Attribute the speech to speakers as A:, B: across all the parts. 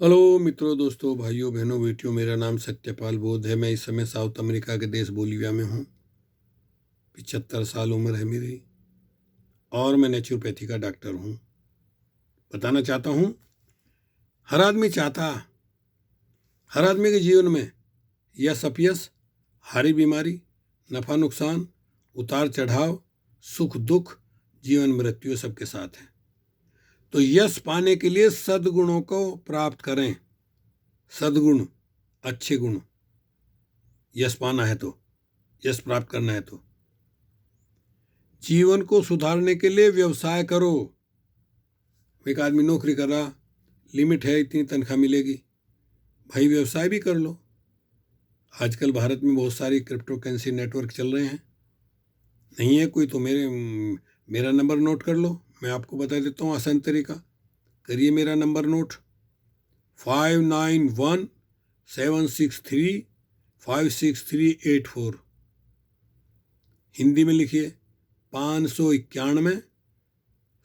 A: Hello मित्रों, दोस्तों, भाइयों, बहनों, बेटियों, मेरा नाम सत्यपाल बोध है। मैं इस समय साउथ अमेरिका के देश बोलीविया में हूँ। 75 साल उम्र है मेरी और मैं नेचुरोपैथी का डॉक्टर हूँ। बताना चाहता हूँ, हर आदमी चाहता, हर आदमी के जीवन में यश अपयश, हारी बीमारी, नफा नुकसान, उतार चढ़ाव, सुख दुख, जीवन मृत्यु सबके साथ है। तो यश पाने के लिए सद्गुणों को प्राप्त करें। सद्गुण, अच्छे गुण। यश पाना है तो, यश प्राप्त करना है तो जीवन को सुधारने के लिए व्यवसाय करो। एक आदमी नौकरी कर रहा, लिमिट है, इतनी तनख्वाह मिलेगी, भाई व्यवसाय भी कर लो। आजकल भारत में बहुत सारी क्रिप्टो करेंसी नेटवर्क चल रहे हैं। नहीं है कोई तो मेरा नंबर नोट कर लो, मैं आपको बता देता हूँ आसान तरीका। करिए मेरा नंबर नोट, 5917635638 हिंदी में लिखिए 591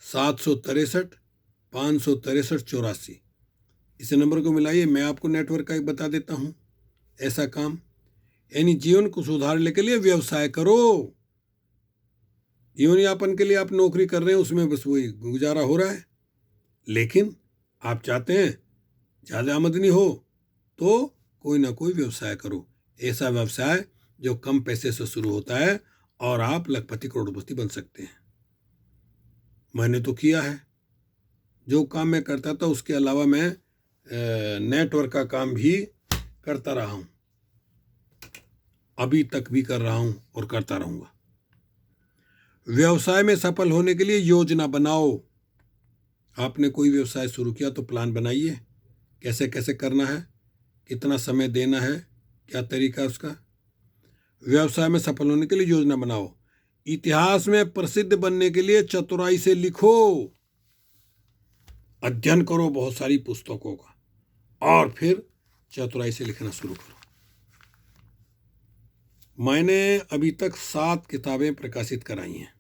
A: 763 563 84। इस नंबर को मिलाइए, मैं आपको नेटवर्क का एक बता देता हूँ ऐसा काम। यानी जीवन को सुधारने के लिए व्यवसाय करो। जीवन यापन के लिए आप नौकरी कर रहे हैं, उसमें बस वही गुजारा हो रहा है। लेकिन आप चाहते हैं ज़्यादा आमदनी हो तो कोई ना कोई व्यवसाय करो। ऐसा व्यवसाय जो कम पैसे से शुरू होता है और आप लखपति करोड़पति बन सकते हैं। मैंने तो किया है। जो काम मैं करता था उसके अलावा मैं नेटवर्क का काम भी करता रहा हूँ, अभी तक भी कर रहा हूँ और करता रहूँगा। व्यवसाय में सफल होने के लिए योजना बनाओ। आपने कोई व्यवसाय शुरू किया तो प्लान बनाइए, कैसे कैसे करना है, कितना समय देना है, क्या तरीका उसका। व्यवसाय में सफल होने के लिए योजना बनाओ। इतिहास में प्रसिद्ध बनने के लिए चतुराई से लिखो। अध्ययन करो बहुत सारी पुस्तकों का और फिर चतुराई से लिखना शुरू करो। मैंने अभी तक 7 किताबें प्रकाशित कराई हैं।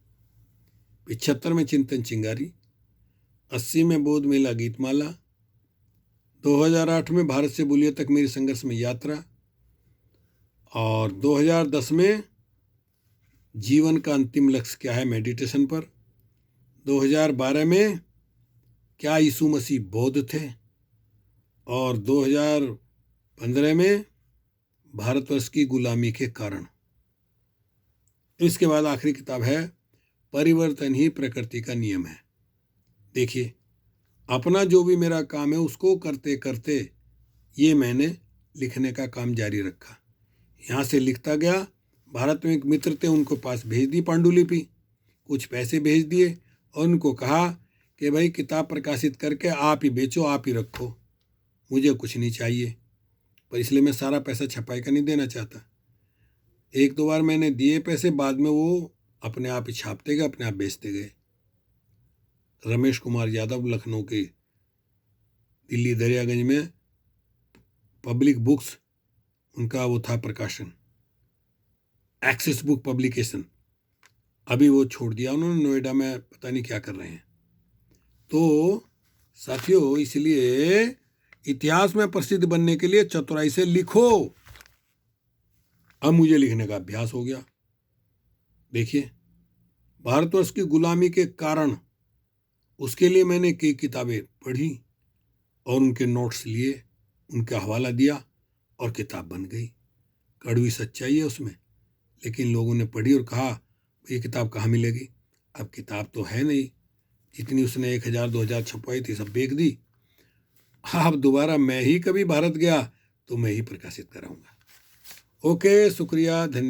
A: 75 में चिंतन चिंगारी, 80 में बोध मेला गीतमाला, 2008 में भारत से बोलिया तक मेरी संघर्ष में यात्रा, और 2010 में जीवन का अंतिम लक्ष्य क्या है मेडिटेशन पर, 2012 में क्या यीशु मसीह बौद्ध थे, और 2015 में भारतवर्ष की गुलामी के कारण। इसके बाद आखिरी किताब है परिवर्तन ही प्रकृति का नियम है। देखिए, अपना जो भी मेरा काम है उसको करते करते ये मैंने लिखने का काम जारी रखा। यहाँ से लिखता गया। भारत में एक मित्र थे, उनको पास भेज दी पांडुलिपि, कुछ पैसे भेज दिए और उनको कहा कि भाई किताब प्रकाशित करके आप ही बेचो, आप ही रखो, मुझे कुछ नहीं चाहिए। पर इसलिए मैं सारा पैसा छपाई का नहीं देना चाहता। 1-2 बार मैंने दिए पैसे, बाद में वो अपने आप ही छापते गए, अपने आप बेचते गए। रमेश कुमार यादव लखनऊ के दिल्ली दरियागंज में पब्लिक बुक्स, उनका वो था प्रकाशन, एक्सिस बुक पब्लिकेशन। अभी वो छोड़ दिया उन्होंने, नोएडा में पता नहीं क्या कर रहे हैं। तो साथियों, इसलिए इतिहास में प्रसिद्ध बनने के लिए चतुराई से लिखो। अब मुझे लिखने का अभ्यास हो गया। देखिए, भारतवर्ष की गुलामी के कारण, उसके लिए मैंने कई किताबें पढ़ी और उनके नोट्स लिए, उनका हवाला दिया और किताब बन गई। कड़वी सच्चाई है उसमें, लेकिन लोगों ने पढ़ी और कहा ये किताब कहाँ मिलेगी। अब किताब तो है नहीं, जितनी उसने 1000-2000 छपवाई थी सब बेच दी। अब दोबारा मैं ही कभी भारत गया तो मैं ही प्रकाशित कराऊंगा। ओके, शुक्रिया, धन्यवाद।